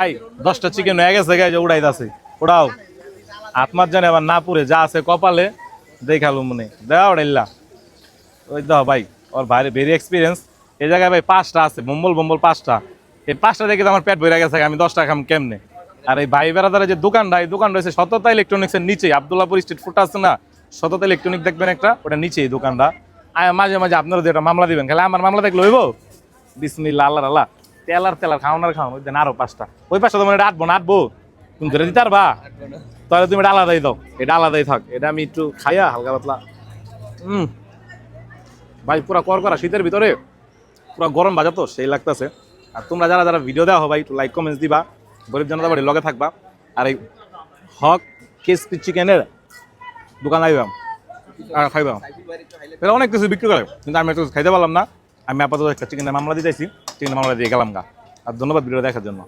ভাই 10টা চিকেন হয়ে গেছে গাই যে উড়াইতাছে ওড়াও আত্মার জানে আবার না পুরে যা আছে কপালে দেখালো মনে দেওয়া উড়াইলা ওই দাও ভাই ওর ভাই ভেরি এক্সপিরিয়েন্স এই জায়গায় ভাই 5টা আছে বম্বল 5টা এই 5টা দেখে তো আমার পেট ভরে গেছে আমি 10টা খাম কেমনে আর এই ভাই বেড়াদারের যে দোকানটা এই দোকান রয়েছে সততা ইলেকট্রনিক্সের নিচে আব্দুল্লাহপুর স্ট্রিট ফুড আছে না সততা ইলেকট্রনিক দেখবেন একটা ওটা নিচে এই দোকানটা মাঝে মাঝে আপনারা যেটা মামলা দিবেন খালি আমার মামলা দেখলে হইব বিসমিল্লাহ আল্লাহ আল্লাহ তেলার খাওয়ানোর খাওয়ানো ওই দেন আরো 5টা ওই 5টা তোমার এটা আটবো তুমি ধরে দিতে পারবা তাহলে তুমি এটা আলাদাই দাও এটা আলাদাই থাক এটা আমি একটু খাইয়া হালকা পাতলা ভাই পুরা করা শীতের ভিতরে পুরা গরম বাজা তো সেই লাগতেছে আর তোমরা যারা ভিডিও দেওয়া ভাই একটু লাইক কমেন্টস দিবা গরিব জনতা বাড়ির লগে থাকবা আর এই হক কেএসপি চিকেনের দোকান আইবা আর খাইবা এটা অনেক কিছু বিক্রি করে কিন্তু আমি একটু খাইতে পারলাম না আমি আপাতত একটা চিকেনের মামলা দিতেছি চিকেনের মামলা দিয়ে গেলাম গা আর ধন্যবাদ ভিডিও দেখার জন্য